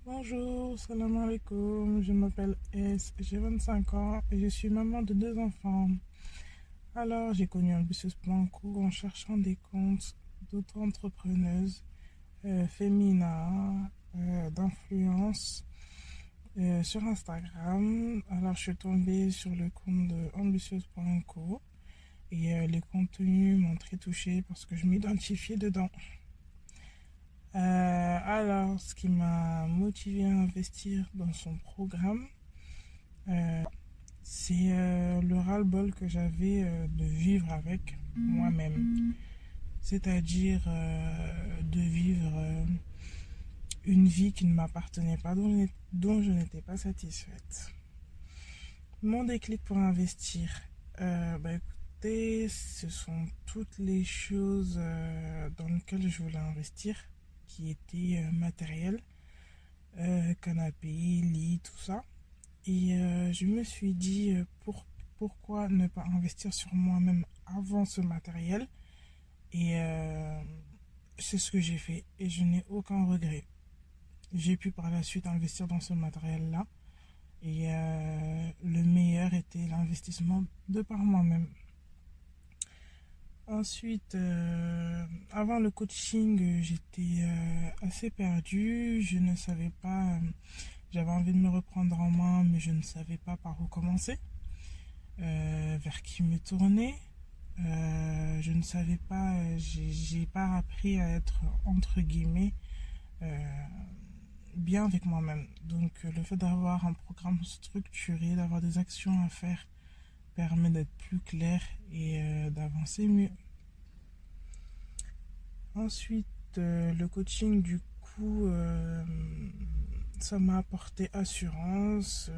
Bonjour, salam alaikum, je m'appelle S, j'ai 25 ans et je suis maman de deux enfants. Alors, j'ai connu un business plan court en cherchant des comptes d'auto-entrepreneuses féminins d'influence sur Instagram. Alors, je suis tombée sur le compte de ambitieuse.co et les contenus m'ont très touchée parce que je m'identifiais dedans. Alors, ce qui m'a motivé à investir dans son programme, euh, c'est le ras-le-bol que j'avais de vivre avec moi-même. C'est-à-dire de vivre une vie qui ne m'appartenait pas, dont je n'étais pas satisfaite. Mon déclic pour investir, écoutez, ce sont toutes les choses dans lesquelles je voulais investir qui étaient matérielles, canapé, lit, tout ça. Et je me suis dit pourquoi ne pas investir sur moi-même avant ce matériel. Et c'est ce que j'ai fait et je n'ai aucun regret. J'ai pu par la suite investir dans ce matériel-là. Et le meilleur était l'investissement de par moi-même. Ensuite, avant le coaching, j'étais assez perdue. Je ne savais pas, j'avais envie de me reprendre en main, mais je ne savais pas par où commencer, vers qui me tourner. Je ne savais pas, j'ai pas appris à être entre guillemets euh, bien avec moi-même. Donc le fait d'avoir un programme structuré, d'avoir des actions à faire permet d'être plus clair et d'avancer mieux. Ensuite, le coaching, du coup, ça m'a apporté assurance,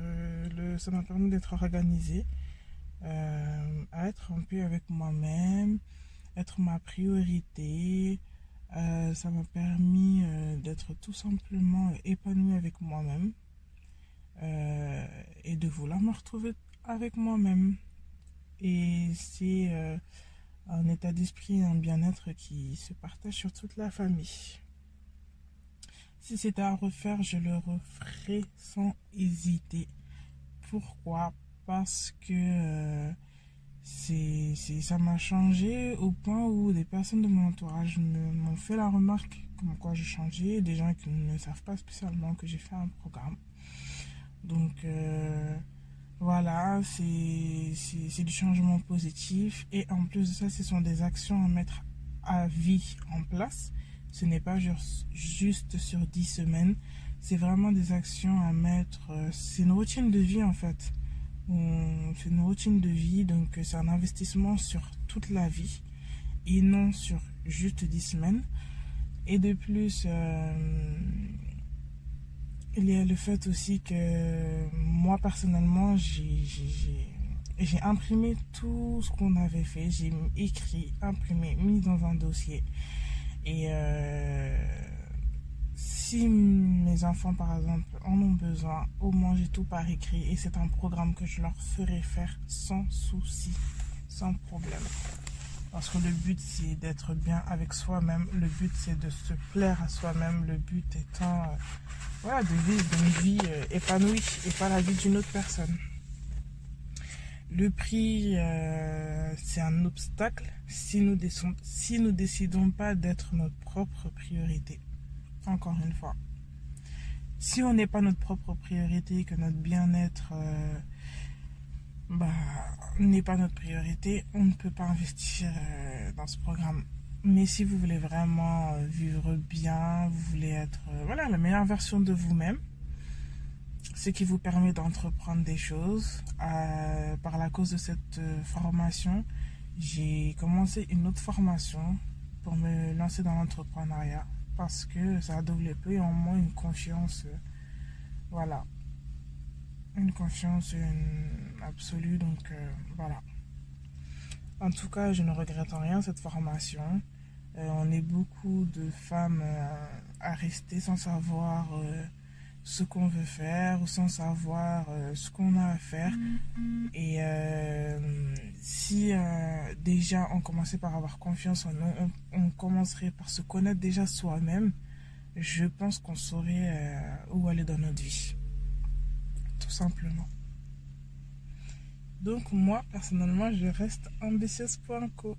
ça m'a permis d'être organisé, à être en paix avec moi-même, être ma priorité. Ça m'a permis d'être tout simplement épanoui avec moi-même et de vouloir me retrouver avec moi-même. Et c'est un état d'esprit et un bien-être qui se partagent sur toute la famille. Si c'était à refaire, je le referais sans hésiter. Pourquoi? Parce que ça m'a changé au point où des personnes de mon entourage m'ont fait la remarque comme quoi j'ai changé, des gens qui ne savent pas spécialement que j'ai fait un programme. Donc voilà, c'est du changement positif et en plus de ça, ce sont des actions à mettre à vie en place. Ce n'est pas juste sur 10 semaines, c'est vraiment des actions à mettre, c'est une routine de vie en fait. C'est une routine de vie, donc c'est un investissement sur toute la vie et non sur juste 10 semaines. Et de plus, il y a le fait aussi que moi personnellement, j'ai imprimé tout ce qu'on avait fait. J'ai écrit, imprimé, mis dans un dossier. Et si mes enfants, par exemple, en ont besoin, au moins j'ai tout par écrit. Et c'est un programme que je leur ferai faire sans souci, sans problème. Parce que le but, c'est d'être bien avec soi-même. Le but, c'est de se plaire à soi-même. Le but étant voilà, de vivre une vie épanouie et pas la vie d'une autre personne. Le prix, c'est un obstacle si nous décidons pas d'être notre propre priorité. Encore une fois. Si on n'est pas notre propre priorité, que notre bien-être bah, n'est pas notre priorité, on ne peut pas investir dans ce programme. Mais si vous voulez vraiment vivre bien, vous voulez être voilà, la meilleure version de vous-même, ce qui vous permet d'entreprendre des choses. Par la cause de cette formation, j'ai commencé une autre formation pour me lancer dans l'entrepreneuriat parce que ça a développé en moi une confiance, voilà, une confiance absolue. Donc voilà. En tout cas, je ne regrette en rien cette formation. On est beaucoup de femmes à rester sans savoir ce qu'on veut faire ou sans savoir ce qu'on a à faire. Et si déjà on commençait par avoir confiance en nous, on commencerait par se connaître déjà soi-même. je pense qu'on saurait où aller dans notre vie. Tout simplement. Donc moi, personnellement, je reste ambitieuse.co.